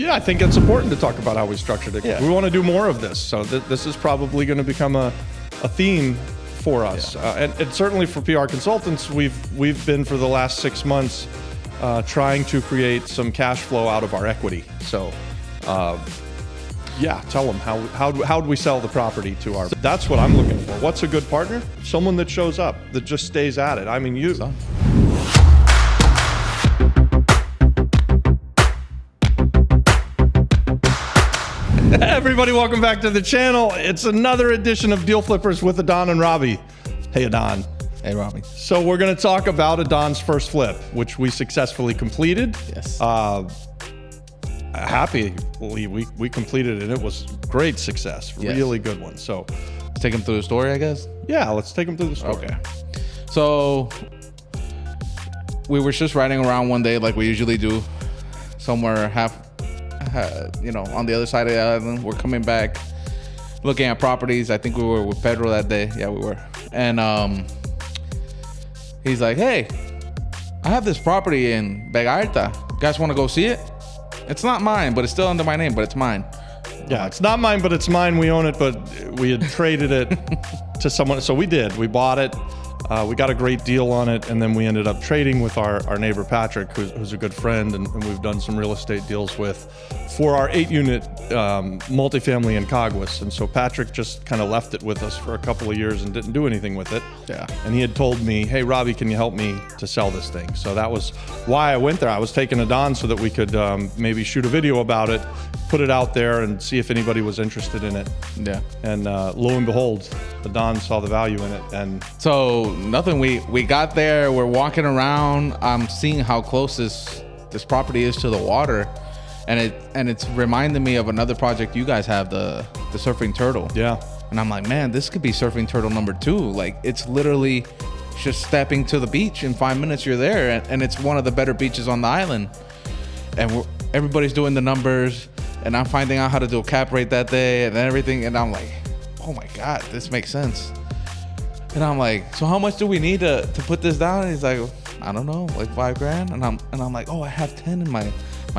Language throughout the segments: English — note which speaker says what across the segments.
Speaker 1: Yeah, I think it's important to talk about how we structured it.
Speaker 2: Yeah.
Speaker 1: We want to do more of this. So this is probably going to become a theme for us.
Speaker 2: Yeah.
Speaker 1: And certainly for PR consultants, we've been for the last 6 months trying to create some cash flow out of our equity. So yeah, tell them how do we sell the property to our, that's what I'm looking for. What's a good partner? Someone that shows up, that just stays at it. I mean, you.
Speaker 2: So.
Speaker 1: Everybody, welcome back to the channel. It's another edition of Deal Flippers with Adon and Robbie. Hey, Adon.
Speaker 2: Hey, Robbie.
Speaker 1: So we're going to talk about Adon's first flip, which we successfully completed.
Speaker 2: Yes.
Speaker 1: Happy we completed it. It was great success.
Speaker 2: Yes.
Speaker 1: Really good one. So
Speaker 2: Let's take him through the story, I guess.
Speaker 1: yeah, let's take them through the story.
Speaker 2: Okay. So we were just riding around one day like we usually do, somewhere on the other side of the island. We're coming back, looking at properties. I think we were with Pedro that day. Yeah, we were. And he's like, hey, I have this property in Vega Alta. You guys want to go see it? It's not mine, but it's still under my name, but it's mine.
Speaker 1: Yeah, it's not mine, but it's mine. We own it, but we had traded it to someone. So we did. We bought it. We got a great deal on it, and then we ended up trading with our neighbor Patrick, who's a good friend, and we've done some real estate deals with for our 8-unit multifamily in Caguas. And so Patrick just kind of left it with us for a couple of years and didn't do anything with it.
Speaker 2: Yeah.
Speaker 1: And he had told me, hey, Robbie, can you help me to sell this thing? So that was why I went there. I was taking Adon so that we could maybe shoot a video about it, put it out there, and see if anybody was interested in it.
Speaker 2: Yeah.
Speaker 1: And lo and behold, Adon saw the value in it. And
Speaker 2: So nothing. We got there. We're walking around. I'm seeing how close this property is to the water, and it's reminding me of another project you guys have, the surfing turtle.
Speaker 1: yeah.
Speaker 2: And I'm like, man, this could be surfing turtle number 2. Like, it's literally just stepping to the beach. In 5 minutes, you're there, and it's one of the better beaches on the island. And everybody's doing the numbers, and I'm finding out how to do a cap rate that day and everything. And I'm like, oh my God, this makes sense. And I'm like, so how much do we need to put this down? And he's like, I don't know, like $5,000. And I'm like, oh, I have 10 in my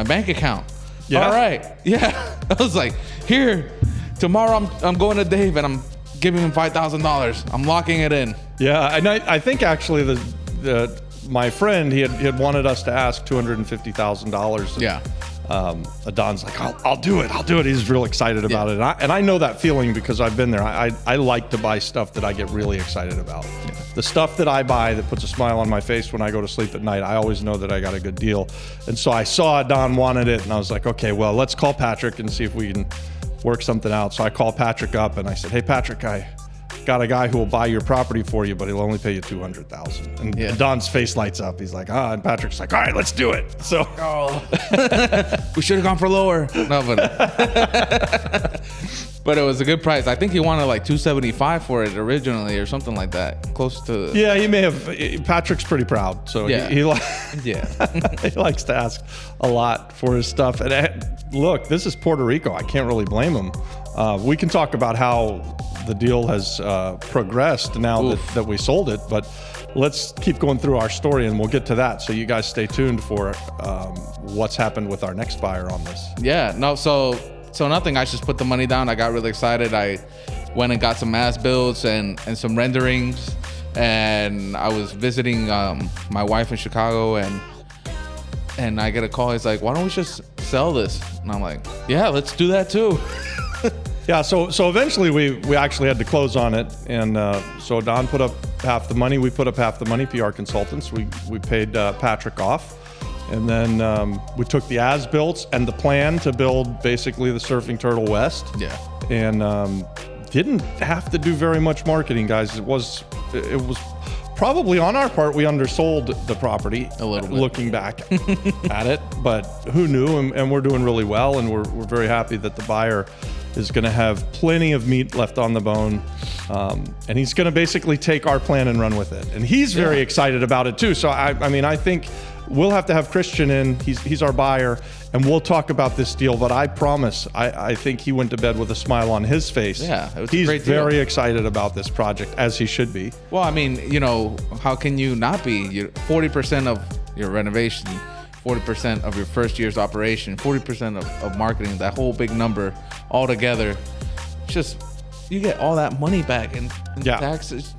Speaker 2: bank account.
Speaker 1: Yeah.
Speaker 2: All right. Yeah. I was like, here, tomorrow I'm going to Dave and I'm giving him $5,000. I'm locking it in.
Speaker 1: Yeah, and I think actually my friend, he had wanted us to ask $250,000.
Speaker 2: Yeah.
Speaker 1: Adon's like, I'll do it. He's real excited about it. And I know that feeling because I've been there. I like to buy stuff that I get really excited about. Yeah. The stuff that I buy that puts a smile on my face when I go to sleep at night, I always know that I got a good deal. And so I saw Adon wanted it, and I was like, okay, well, let's call Patrick and see if we can work something out. So I called Patrick up and I said, hey, Patrick, I got a guy who will buy your property for you, but he'll only pay you $200,000. And Don's face lights up. He's like, and Patrick's like, all right, let's do it. So
Speaker 2: we should have gone for lower. No, but it was a good price. I think he wanted like $275 for it originally or something like that. Close to.
Speaker 1: Yeah, he may have. Patrick's pretty proud. So
Speaker 2: yeah.
Speaker 1: he
Speaker 2: Yeah.
Speaker 1: he likes to ask a lot for his stuff. And look, this is Puerto Rico. I can't really blame him. We can talk about how the deal has progressed now that we sold it, but let's keep going through our story and we'll get to that. So you guys stay tuned for what's happened with our next buyer on this.
Speaker 2: Yeah, no, so nothing. I just put the money down. I got really excited. I went and got some mass builds and some renderings, and I was visiting my wife in Chicago, and I get a call. He's like, why don't we just sell this? And I'm like, yeah, let's do that too.
Speaker 1: Yeah, so eventually we actually had to close on it, and so Don put up half the money. We put up half the money. PR consultants. We paid Patrick off, and then we took the as-built and the plan to build basically the Surfing Turtle West.
Speaker 2: Yeah,
Speaker 1: and didn't have to do very much marketing, guys. It was probably on our part. We undersold the property
Speaker 2: a little bit,
Speaker 1: looking back at it, but who knew? And we're doing really well, and we're very happy that the buyer is going to have plenty of meat left on the bone, and he's going to basically take our plan and run with it. And he's very excited about it too. So I mean, I think we'll have to have Christian in. He's our buyer, and we'll talk about this deal. But I promise, I think he went to bed with a smile on his face.
Speaker 2: Yeah, it was
Speaker 1: he's
Speaker 2: a great deal.
Speaker 1: very excited about this project, as he should be.
Speaker 2: Well, I mean, how can you not be? 40% of your renovation 40% of your first year's operation, 40% of marketing, that whole big number all together, just you get all that money back in taxes.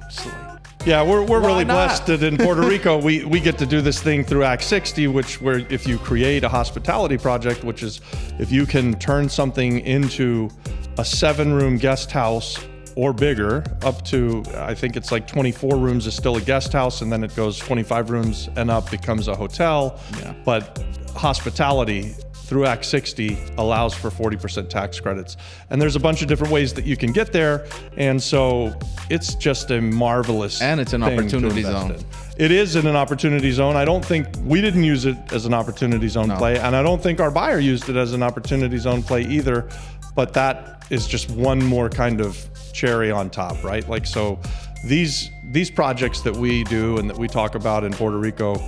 Speaker 1: Yeah, we're really
Speaker 2: not?
Speaker 1: blessed that in Puerto Rico we get to do this thing through Act 60, where if you create a hospitality project, which is if you can turn something into a 7-room guest house or bigger, up to, I think it's like 24 rooms is still a guest house, and then it goes 25 rooms and up becomes a hotel.
Speaker 2: Yeah.
Speaker 1: But hospitality through Act 60 allows for 40% tax credits. And there's a bunch of different ways that you can get there. And so it's just a marvelous
Speaker 2: And it's an
Speaker 1: thing to
Speaker 2: opportunity
Speaker 1: invest
Speaker 2: zone.
Speaker 1: in. It is in an opportunity zone. I don't think, we didn't use it as an opportunity zone play, and I don't think our buyer used it as an opportunity zone play either. But that is just one more kind of cherry on top, right? Like, so these projects that we do and that we talk about in Puerto Rico,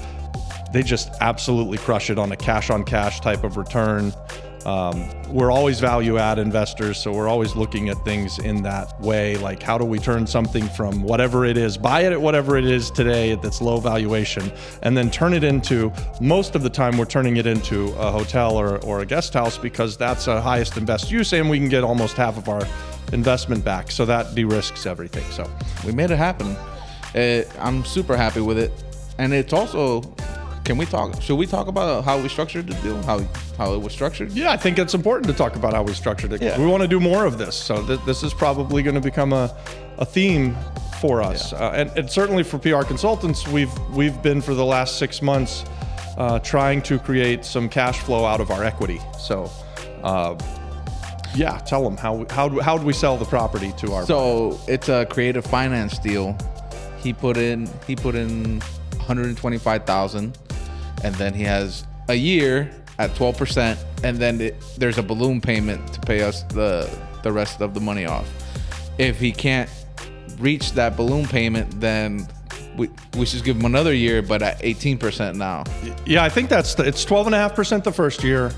Speaker 1: they just absolutely crush it on a cash on cash type of return. We're always value add investors, so we're always looking at things in that way. Like, how do we turn something from whatever it is, buy it at whatever it is today that's low valuation, and then turn it into, most of the time we're turning it into a hotel or a guest house, because that's a highest and best use, and we can get almost half of our investment back. So that de-risks everything. So
Speaker 2: We made it happen. I'm super happy with it. And it's also, should we talk about how we structured the deal? How it was structured?
Speaker 1: yeah, I think it's important to talk about how we structured it.
Speaker 2: Yeah.
Speaker 1: We want to do more of this. So this is probably going to become a theme for us. And certainly for PR consultants, we've been for the last 6 months trying to create some cash flow out of our equity. So yeah, tell them how do we sell the property to our
Speaker 2: So it's a creative finance deal. He put in 125,000, and then he has a year at 12%, and then there's a balloon payment to pay us the rest of the money off. If he can't reach that balloon payment, then we should give him another year, but at 18% now.
Speaker 1: Yeah, I think it's 12.5% the first year,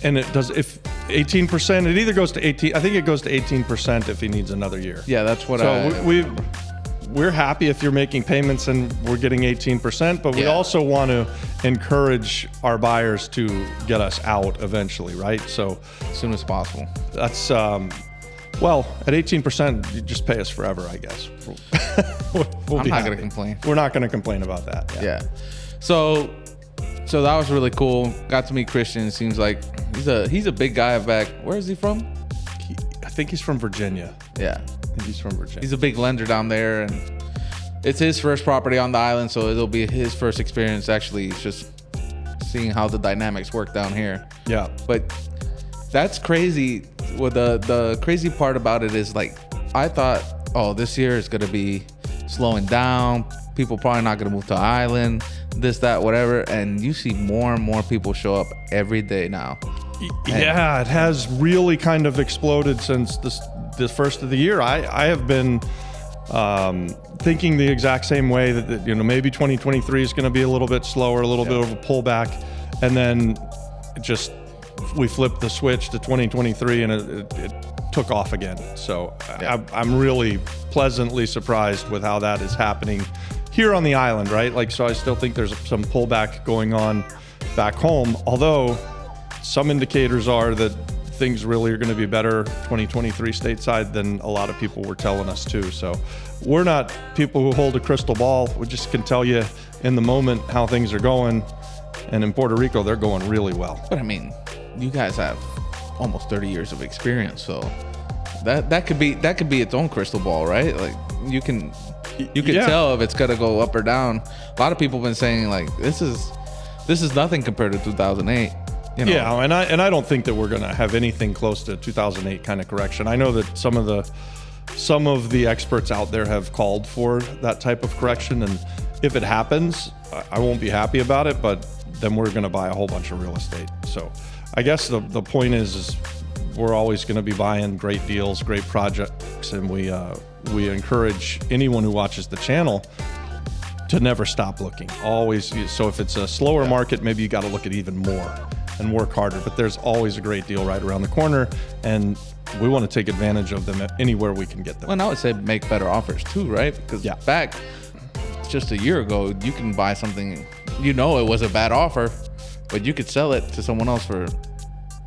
Speaker 1: and it does, if 18%, it either goes to 18. I think it goes to 18% if he needs another year.
Speaker 2: Yeah, that's what
Speaker 1: we're happy if you're making payments and we're getting 18%, but we also want to encourage our buyers to get us out eventually, right? So
Speaker 2: as soon as possible.
Speaker 1: that's well, at 18%, you just pay us forever, I guess. We'll
Speaker 2: I'm
Speaker 1: be
Speaker 2: not
Speaker 1: happy.
Speaker 2: gonna complain.
Speaker 1: We're not going to complain about that.
Speaker 2: Yeah. So that was really cool. Got to meet Christian. Seems like he's a big guy back. Where is he from?
Speaker 1: I think he's from Virginia.
Speaker 2: Yeah.
Speaker 1: I think he's from Virginia.
Speaker 2: He's a big lender down there, and it's his first property on the island, so it'll be his first experience actually just seeing how the dynamics work down here.
Speaker 1: Yeah.
Speaker 2: But that's crazy. Well, the crazy part about it is, like, I thought, oh, this year is gonna be slowing down. People probably not gonna move to the island. This, that, whatever. And you see more and more people show up every day now.
Speaker 1: Yeah, it has really kind of exploded since the first of the year. I have been thinking the exact same way that maybe 2023 is going to be a little bit slower, a little bit of a pullback, and then we flipped the switch to 2023 and it took off again. So I'm really pleasantly surprised with how that is happening here on the island, right? Like, so I still think there's some pullback going on back home, although some indicators are that things really are going to be better 2023 stateside than a lot of people were telling us too. So we're not people who hold a crystal ball. We just can tell you in the moment how things are going. And in Puerto Rico, they're going really well.
Speaker 2: But I mean, you guys have almost 30 years of experience, so that could be its own crystal ball, right? Like you can tell if it's gonna go up or down. A lot of people have been saying, like, this is nothing compared to 2008.
Speaker 1: Yeah, and I don't think that we're going to have anything close to 2008 kind of correction. I know that some of the experts out there have called for that type of correction, and if it happens, I won't be happy about it, but then we're going to buy a whole bunch of real estate. So I guess the point is we're always going to be buying great deals, great projects, and we encourage anyone who watches the channel to never stop looking. Always. So if it's a slower market, maybe you got to look at even more and work harder, but there's always a great deal right around the corner, and we want to take advantage of them anywhere we can get them.
Speaker 2: Well, I would say make better offers too, right? Because back just a year ago, you can buy something you know it was a bad offer, but you could sell it to someone else for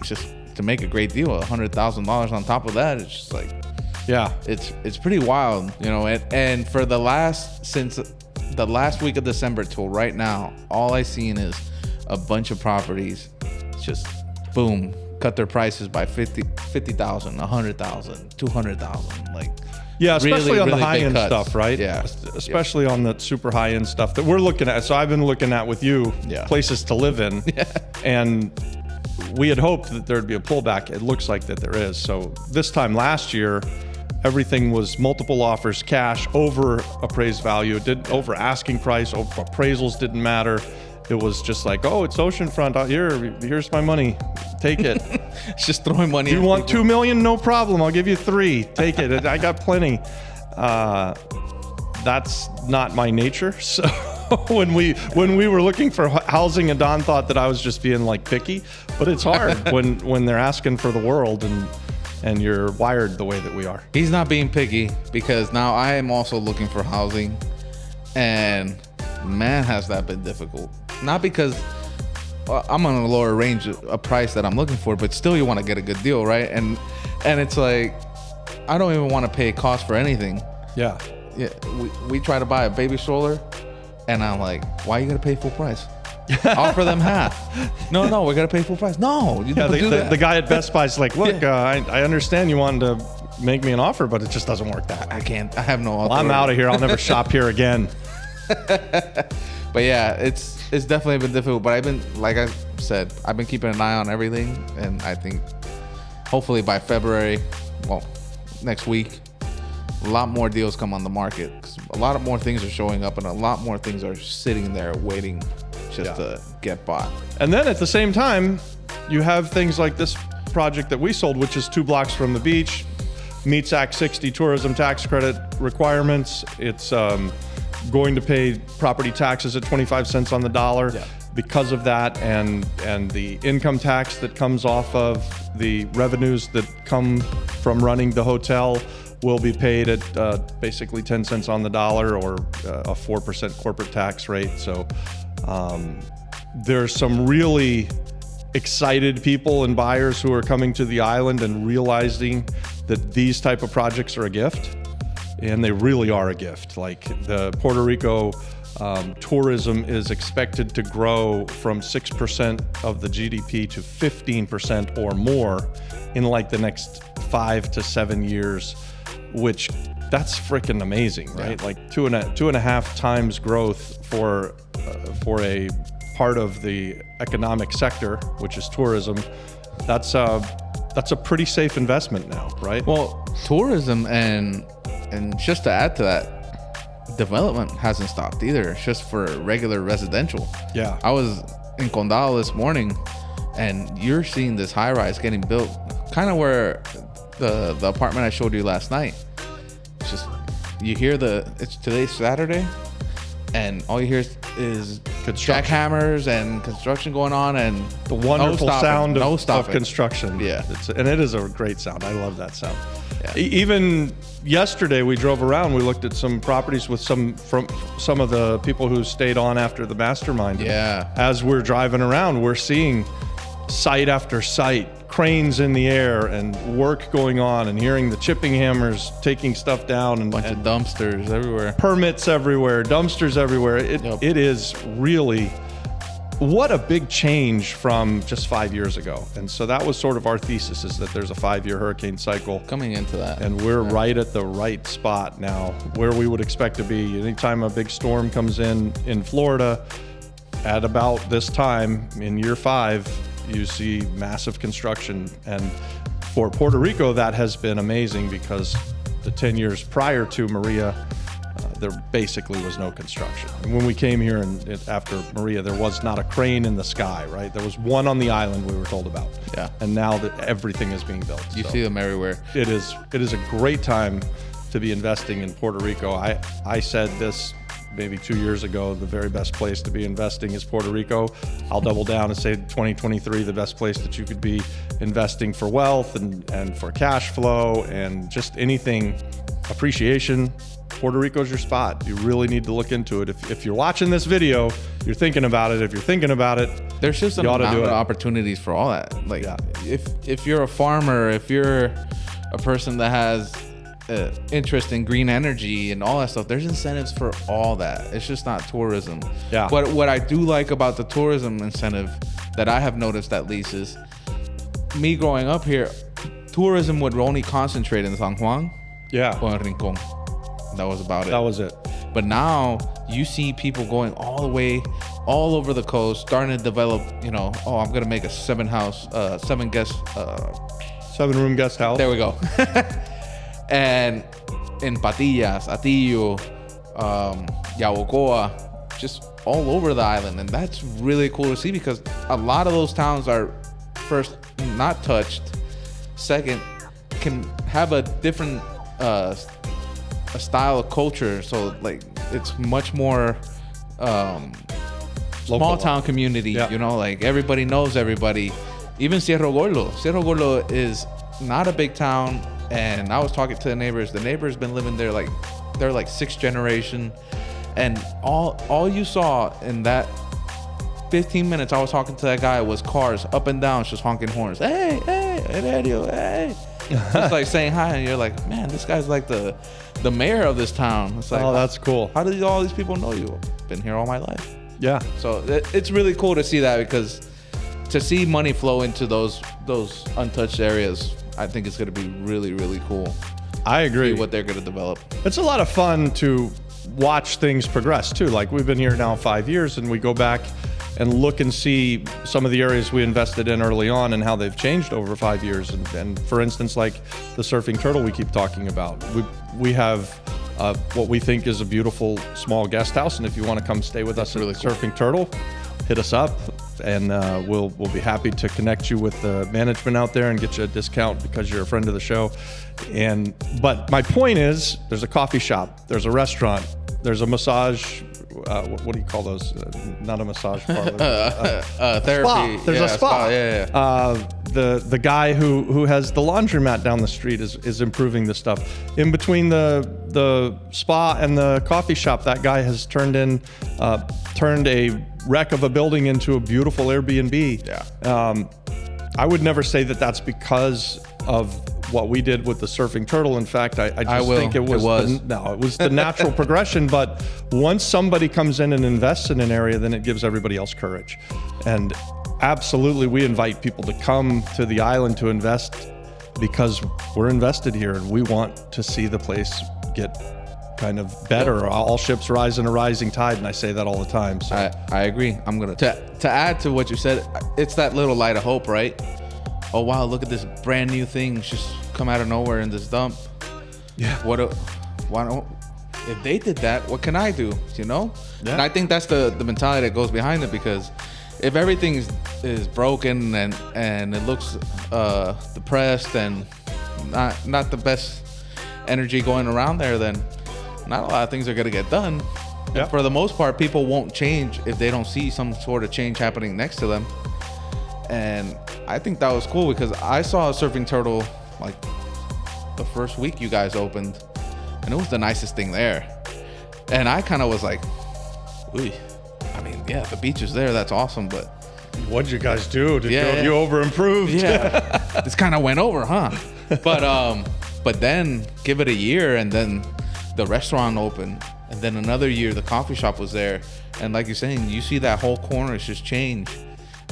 Speaker 2: just to make a great deal, $100,000 on top of that. It's just like,
Speaker 1: Yeah.
Speaker 2: it's pretty wild, you know. And for since the last week of December till right now, all I seen is a bunch of properties just boom, cut their prices by 50,000, 100,000, 200,000, like.
Speaker 1: Yeah, especially
Speaker 2: really,
Speaker 1: on the
Speaker 2: really
Speaker 1: high
Speaker 2: big
Speaker 1: end
Speaker 2: cuts.
Speaker 1: stuff, right?
Speaker 2: Yeah.
Speaker 1: Especially on the super high end stuff that we're looking at. So I've been looking at with you places to live in. And we had hoped that there'd be a pullback. It looks like that there is. So this time last year, everything was multiple offers, cash, over appraised value. It didn't over asking price, over appraisals didn't matter. It was just like, oh, it's oceanfront out here. Here's my money. Take it.
Speaker 2: It's just throwing money.
Speaker 1: You want $2 million? No problem. I'll give you 3. Take it. I got plenty. That's not my nature. So when we were looking for housing, and Don thought that I was just being like picky, but it's hard when they're asking for the world and you're wired the way that we are.
Speaker 2: He's not being picky because now I am also looking for housing, and man, has that been difficult. Not because I'm on a lower range of price that I'm looking for, but still you want to get a good deal, right? And it's like, I don't even want to pay cost for anything.
Speaker 1: Yeah.
Speaker 2: Yeah, we try to buy a baby stroller, and I'm like, why are you gonna pay full price? Offer them half. No, we're gonna pay full price. No, you don't do that.
Speaker 1: The guy at Best Buy's like, look, I understand you wanted to make me an offer, but it just doesn't work that way.
Speaker 2: I can't. I have no authority.
Speaker 1: Well, I'm out of here. I'll never shop here again.
Speaker 2: But yeah, it's definitely been difficult. But like I said, I've been keeping an eye on everything, and I think hopefully by February, well, next week, a lot more deals come on the market. 'Cause a lot of more things are showing up, and a lot more things are sitting there waiting just to get bought.
Speaker 1: And then at the same time, you have things like this project that we sold, which is 2 blocks from the beach, meets Act 60 tourism tax credit requirements. It's going to pay property taxes at 25 cents on the dollar because of that, and the income tax that comes off of the revenues that come from running the hotel will be paid at basically 10 cents on the dollar, or a 4% corporate tax rate. So there's some really excited people and buyers who are coming to the island and realizing that these type of projects are a gift. And they really are a gift. Like the Puerto Rico tourism is expected to grow from 6% of the GDP to 15% or more in like the next 5 to 7 years, which that's freaking amazing, right? Yeah. Like two and a half times growth for a part of the economic sector, which is tourism. That's a pretty safe investment now, right?
Speaker 2: Well, tourism and just to add to that, development hasn't stopped either. It's just for regular residential.
Speaker 1: Yeah.
Speaker 2: I was in Condado this morning, and you're seeing this high rise getting built, kind of where the apartment I showed you last night. It's just, you hear it's today's Saturday, and all you hear is jackhammers and construction going on, and
Speaker 1: the wonderful sound of
Speaker 2: construction.
Speaker 1: Yeah. And it is a great sound. I love that sound. Yeah. Even yesterday we drove around, we looked at some properties with some of the people who stayed on after the mastermind.
Speaker 2: Yeah.
Speaker 1: As we're driving around, we're seeing site after site, cranes in the air and work going on, and hearing the chipping hammers taking stuff down, and
Speaker 2: bunch of dumpsters everywhere,
Speaker 1: permits everywhere, dumpsters everywhere. It is really, what a big change from just 5 years ago. And so that was sort of our thesis, is that there's a 5-year hurricane cycle
Speaker 2: coming into that,
Speaker 1: and we're right at the right spot now, where we would expect to be. Anytime a big storm comes in Florida at about this time in year 5, you see massive construction. And for Puerto Rico, that has been amazing, because the 10 years prior to Maria, there basically was no construction. And when we came here and after Maria, there was not a crane in the sky, right? There was one on the island we were told about.
Speaker 2: Yeah.
Speaker 1: And now that everything is being built.
Speaker 2: You see them everywhere.
Speaker 1: It is a great time to be investing in Puerto Rico. I said this maybe 2 years ago, the very best place to be investing is Puerto Rico. I'll double down and say 2023, the best place that you could be investing for wealth and for cash flow and just anything appreciation, Puerto Rico's your spot. You really need to look into it. If you're watching this video, you're thinking about it. If you're thinking about it,
Speaker 2: there's just an
Speaker 1: you ought to
Speaker 2: amount
Speaker 1: do
Speaker 2: of
Speaker 1: it.
Speaker 2: opportunities for all that. Like,
Speaker 1: Yeah.
Speaker 2: if you're a farmer, if you're a person that has interest in green energy and all that stuff, there's incentives for all that. It's just not tourism.
Speaker 1: Yeah.
Speaker 2: But what I do like about the tourism incentive that I have noticed, at least, is me growing up here, tourism would only concentrate in San Juan
Speaker 1: Yeah,
Speaker 2: or en Rincon. That was about it.
Speaker 1: that was it.
Speaker 2: But now you see people going all the way, all over the coast, starting to develop, oh, I'm going to make a 7-guest,
Speaker 1: 7-room guest house.
Speaker 2: there we go. And in Patillas, Atillo, Yabucoa, just all over the island. And that's really cool to see because a lot of those towns are, first, not touched. Second, can have a different a style of culture. So, like, it's much more small town community.
Speaker 1: Yeah.
Speaker 2: Like, everybody knows everybody. Even Cerro Gordo. Cerro Gordo is not a big town. And I was talking to the neighbors. The neighbor's been living there, like, they're like 6th generation. And all you saw in that 15 minutes I was talking to that guy was cars up and down just honking horns. Hey, Heredio, hey. Just like saying hi, and you're like, man, this guy's like the mayor of this town. It's like,
Speaker 1: Oh, that's cool.
Speaker 2: how did all these people know you? Been here all my life.
Speaker 1: Yeah.
Speaker 2: So it's really cool to see that, because to see money flow into those untouched areas, I think it's going to be really, really cool.
Speaker 1: I agree.
Speaker 2: See what they're going to develop.
Speaker 1: It's a lot of fun to watch things progress too. Like, we've been here now 5 years, and we go back and look and see some of the areas we invested in early on and how they've changed over 5 years. And for instance, like the Surfing Turtle we keep talking about, we have what we think is a beautiful small guest house. And if you want to come stay with us at
Speaker 2: really cool.
Speaker 1: Surfing Turtle, hit us up, and we'll be happy to connect you with the management out there and get you a discount because you're a friend of the show. But my point is, there's a coffee shop, there's a restaurant, there's a massage. What do you call those? Not a massage parlor.
Speaker 2: Therapy.
Speaker 1: Spa. There's a spa.
Speaker 2: Yeah.
Speaker 1: The guy who has the laundromat down the street is improving the stuff. In between the spa and the coffee shop, that guy has turned a wreck of a building into a beautiful Airbnb.
Speaker 2: Yeah.
Speaker 1: I would never say that that's because of what we did with the Surfing Turtle. In fact, I just think it was the natural progression. But once somebody comes in and invests in an area, then it gives everybody else courage. And absolutely, we invite people to come to the island to invest, because we're invested here and we want to see the place get kind of better. All ships rise in a rising tide, and I say that all the time. So
Speaker 2: I agree. I'm gonna to add to what you said. It's that little light of hope, right? Oh wow, look at this brand new thing just come out of nowhere in this dump.
Speaker 1: yeah,
Speaker 2: Why don't? If they did that, what can I do?
Speaker 1: Yeah.
Speaker 2: And I think that's the mentality that goes behind it, because if everything is broken and it looks depressed and not the best energy going around there, then not a lot of things are gonna get done.
Speaker 1: Yeah.
Speaker 2: And for the most part, people won't change if they don't see some sort of change happening next to them. And I think that was cool, because I saw a Surfing Turtle like the first week you guys opened, and it was the nicest thing there. And I kind of was like, ooh, I mean, yeah, the beach is there, that's awesome, but
Speaker 1: what'd you guys do?
Speaker 2: Yeah.
Speaker 1: You over improved?
Speaker 2: yeah, this kind of went over, huh? But then give it a year, and then the restaurant opened, and then another year the coffee shop was there, and like you're saying, you see that whole corner is just changed.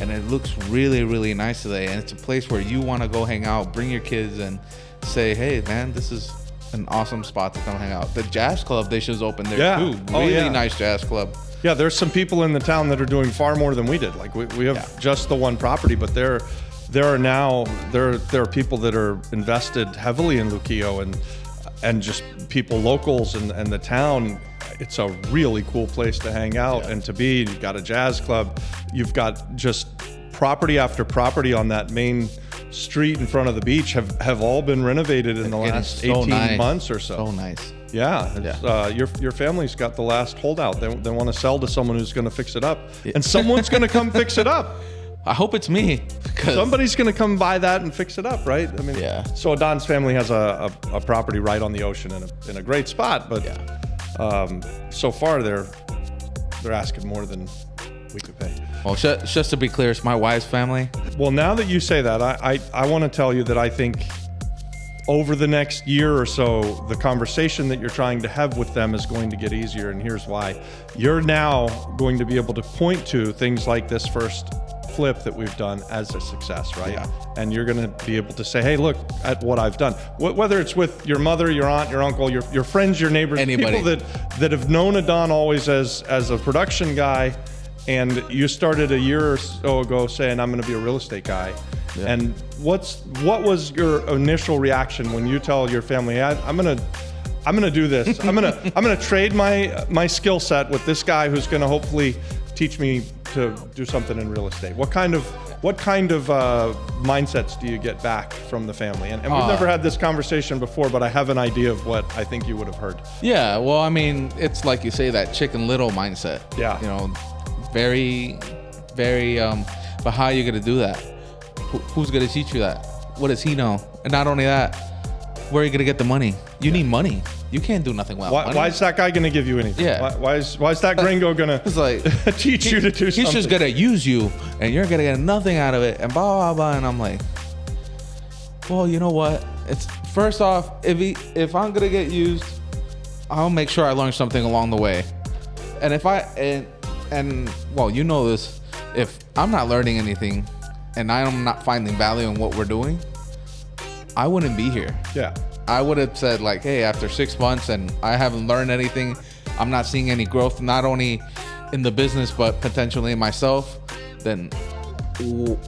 Speaker 2: And it looks really, really nice today. And it's a place where you want to go hang out, bring your kids, and say, hey, man, this is an awesome spot to come hang out. The jazz club, they should open there too. Really nice jazz club.
Speaker 1: Yeah, there's some people in the town that are doing far more than we did. Like, we have just the one property, but there are people that are invested heavily in Luquillo, and just people locals and the town. It's a really cool place to hang out and to be. You've got a jazz club. You've got just property after property on that main street in front of the beach have all been renovated in the last 18 months or so.
Speaker 2: So nice.
Speaker 1: Yeah. Your family's got the last holdout. They want to sell to someone who's going to fix it up, and someone's going to come fix it up.
Speaker 2: I hope it's me.
Speaker 1: Somebody's going to come buy that and fix it up, right? I mean,
Speaker 2: Yeah.
Speaker 1: So Don's family has a property right on the ocean in a great spot, but so far they're asking more than we could pay.
Speaker 2: Well, just to be clear, it's my wife's family.
Speaker 1: Well, now that you say that, I want to tell you that I think over the next year or so, the conversation that you're trying to have with them is going to get easier, and here's why. You're now going to be able to point to things like this first flip that we've done as a success, right?
Speaker 2: Yeah.
Speaker 1: And you're going to be able to say, hey, look at what I've done. Whether it's with your mother, your aunt, your uncle, your friends, your neighbors,
Speaker 2: Anybody.
Speaker 1: people that have known Adon always as a production guy, and you started a year or so ago saying, I'm going to be a real estate guy. Yeah. And what was your initial reaction when you tell your family, hey, I'm gonna do this. I'm gonna trade my skill set with this guy who's gonna hopefully teach me to do something in real estate. What kind of mindsets do you get back from the family? And we've never had this conversation before, but I have an idea of what I think you would have heard.
Speaker 2: Yeah, well, I mean, it's like you say, that Chicken Little mindset.
Speaker 1: Yeah.
Speaker 2: You know, very, very, but how are you gonna do that? Who's gonna teach you that? What does he know? And not only that, where are you gonna get the money? You need money. You can't do nothing without money.
Speaker 1: Why is that guy gonna give you anything?
Speaker 2: Yeah.
Speaker 1: Why is that gringo gonna
Speaker 2: It's like,
Speaker 1: teach you to do something?
Speaker 2: He's just gonna use you, and you're gonna get nothing out of it, and blah blah blah. And I'm like, well, you know what? It's first off, if I'm gonna get used, I'll make sure I learn something along the way. And if and well, you know this, if I'm not learning anything, and I'm not finding value in what we're doing, I wouldn't be here.
Speaker 1: Yeah.
Speaker 2: I would have said like, hey, after 6 months and I haven't learned anything, I'm not seeing any growth, not only in the business, but potentially in myself, then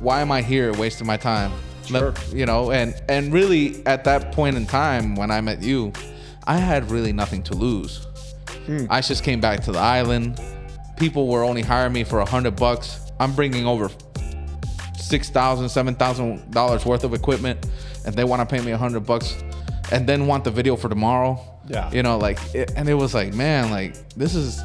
Speaker 2: why am I here wasting my time?
Speaker 1: Sure.
Speaker 2: You know, and really at that point in time when I met you, I had really nothing to lose. I just came back to the island. People were only hiring me for $100. I'm bringing over $6,000, $7,000 worth of equipment, and they want to pay me $100 and then want the video for tomorrow.
Speaker 1: Yeah.
Speaker 2: You know, like, and it was like, man, like this is,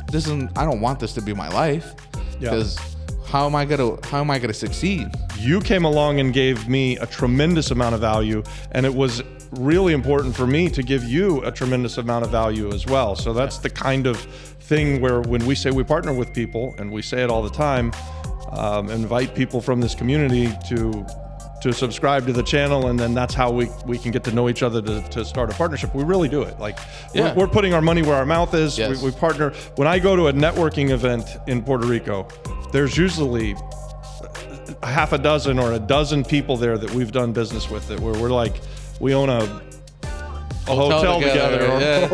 Speaker 2: I don't want this to be my life, because how am I gonna succeed?
Speaker 1: You came along and gave me a tremendous amount of value, and it was really important for me to give you a tremendous amount of value as well. So that's the kind of thing where when we say we partner with people, and we say it all the time, invite people from this community to subscribe to the channel, and then that's how we can get to know each other to start a partnership. We really do it. Like, we're putting our money where our mouth is.
Speaker 2: Yes.
Speaker 1: We partner. When I go to a networking event in Puerto Rico, there's usually a half a dozen or a dozen people there that we've done business with, that where we're like, we own a hotel together,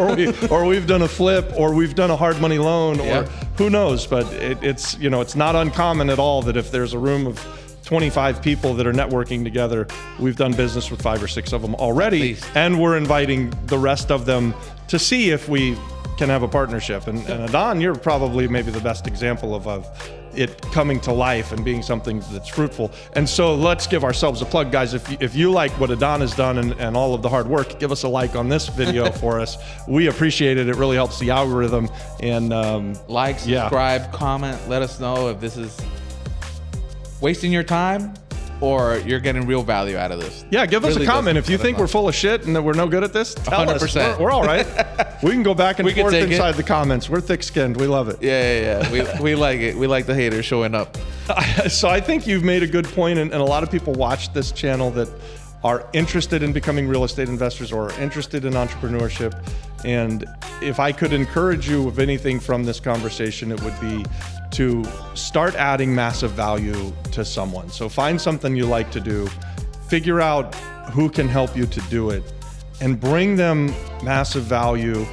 Speaker 1: or we've done a flip, or we've done a hard money loan, or who knows. But it's it's not uncommon at all that if there's a room of 25 people that are networking together, we've done business with 5 or 6 of them already, and we're inviting the rest of them to see if we can have a partnership. And Adon, you're probably maybe the best example of it coming to life and being something that's fruitful. And so let's give ourselves a plug, guys. If you like what Adon has done and all of the hard work, give us a like on this video for us. We appreciate it. It really helps the algorithm. And
Speaker 2: like, subscribe, comment, let us know if this is wasting your time or you're getting real value out of this.
Speaker 1: Yeah, give us a comment. If you think we're full of shit and that we're no good at this, tell
Speaker 2: 100%.
Speaker 1: us. We're all right. We can go back and forth inside the comments. We're thick-skinned. We love it.
Speaker 2: Yeah. We like it. We like the haters showing up.
Speaker 1: So I think you've made a good point, and a lot of people watch this channel that are interested in becoming real estate investors or are interested in entrepreneurship. And if I could encourage you with anything from this conversation, it would be to start adding massive value to someone. So find something you like to do, figure out who can help you to do it, and bring them massive value.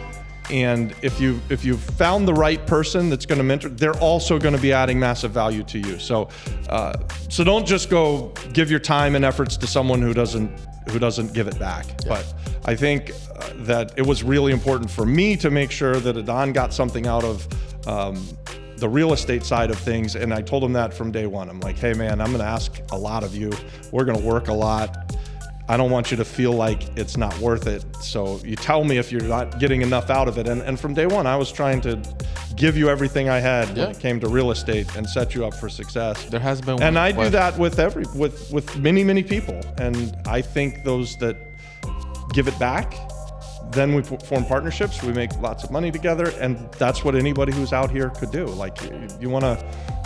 Speaker 1: And if you've found the right person that's going to mentor, they're also going to be adding massive value to you. So don't just go give your time and efforts to someone who doesn't give it back. Yeah. But I think that it was really important for me to make sure that Adon got something out of the real estate side of things. And I told him that from day one. I'm like, hey man, I'm going to ask a lot of you. We're going to work a lot. I don't want you to feel like it's not worth it. So you tell me if you're not getting enough out of it. And from day one, I was trying to give you everything I had when it came to real estate and set you up for success.
Speaker 2: There has been,
Speaker 1: and I do that with many people. And I think those that give it back, then we form partnerships. We make lots of money together, and that's what anybody who's out here could do. Like, you want to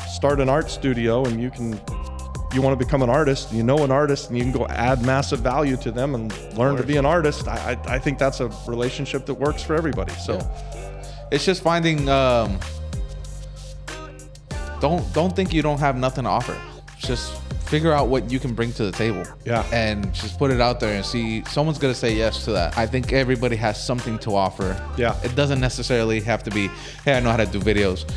Speaker 1: start an art studio, and you want to become an artist, you know an artist, and you can go add massive value to them and learn to be an artist. I think that's a relationship that works for everybody. So
Speaker 2: it's just finding, don't think you don't have nothing to offer. Just figure out what you can bring to the table.
Speaker 1: Yeah.
Speaker 2: And just put it out there and see, someone's going to say yes to that. I think everybody has something to offer.
Speaker 1: Yeah.
Speaker 2: It doesn't necessarily have to be, hey, I know how to do videos.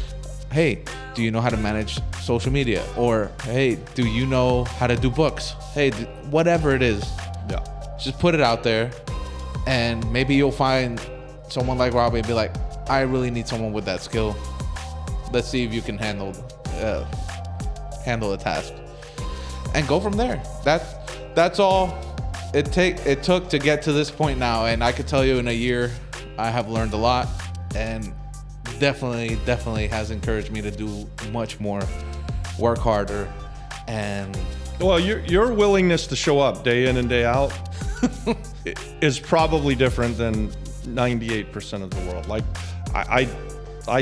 Speaker 2: Hey, do you know how to manage social media? Or, hey, do you know how to do books? Hey, whatever it is.
Speaker 1: Yeah.
Speaker 2: Just put it out there, and maybe you'll find someone like Robbie and be like, I really need someone with that skill. Let's see if you can handle the task, and go from there. That's all it took to get to this point now. And I could tell you, in a year, I have learned a lot, and definitely has encouraged me to do much more, work harder, and
Speaker 1: well, your willingness to show up day in and day out is probably different than 98% of the world. Like, I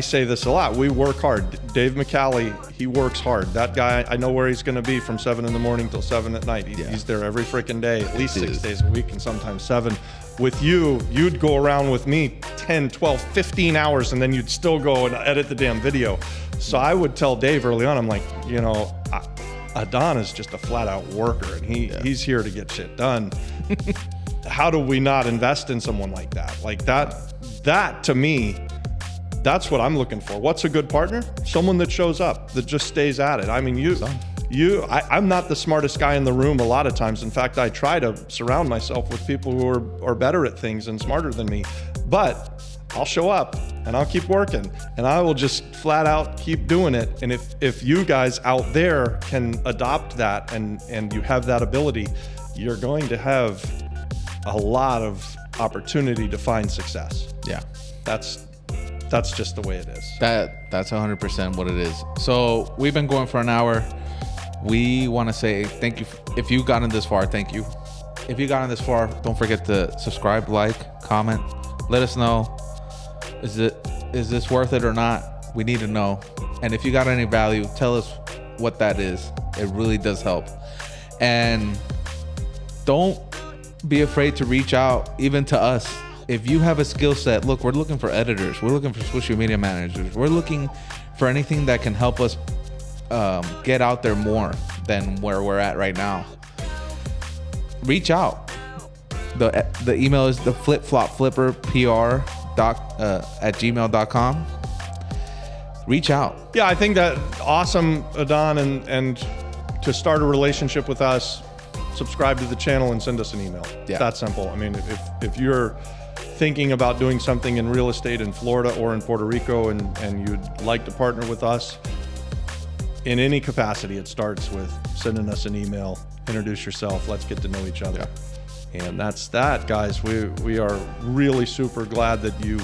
Speaker 1: say this a lot. We work hard. Dave McCallie, he works hard. That guy, I know where he's going to be from 7 in the morning till 7 at night. He's there every freaking day, at least 6 days a week, and sometimes 7. With you, you'd go around with me 10, 12, 15 hours, and then you'd still go and edit the damn video. So I would tell Dave early on, I'm like, Adon is just a flat out worker, and he's here to get shit done. How do we not invest in someone like that? Like that to me, that's what I'm looking for. What's a good partner? Someone that shows up, that just stays at it. I mean, I'm not the smartest guy in the room a lot of times. In fact, I try to surround myself with people who are better at things and smarter than me. But I'll show up and I'll keep working, and I will just flat out keep doing it. And if you guys out there can adopt that and you have that ability, you're going to have a lot of opportunity to find success.
Speaker 2: Yeah.
Speaker 1: That's just the way it is.
Speaker 2: That's 100% what it is. So we've been going for an hour. We want to say thank you. If you've gotten this far, thank you. If you've gotten this far, don't forget to subscribe, like, comment. Let us know, is this worth it or not? We need to know. And if you got any value, tell us what that is. It really does help. And don't be afraid to reach out even to us. If you have a skill set, look, we're looking for editors. We're looking for social media managers. We're looking for anything that can help us get out there more than where we're at right now. Reach out. The email is the flipflopflipperpr@gmail.com. Reach out.
Speaker 1: Yeah, I think that awesome, Adon, and to start a relationship with us, subscribe to the channel and send us an email.
Speaker 2: Yeah.
Speaker 1: That simple. I mean, if you're thinking about doing something in real estate in Florida or in Puerto Rico and you'd like to partner with us in any capacity, it starts with sending us an email, introduce yourself, let's get to know each other. Yeah. And that's that, guys. We are really super glad that you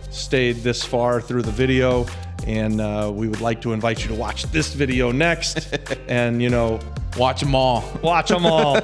Speaker 1: stayed this far through the video, and we would like to invite you to watch this video next and,
Speaker 2: watch them all.
Speaker 1: Watch them all.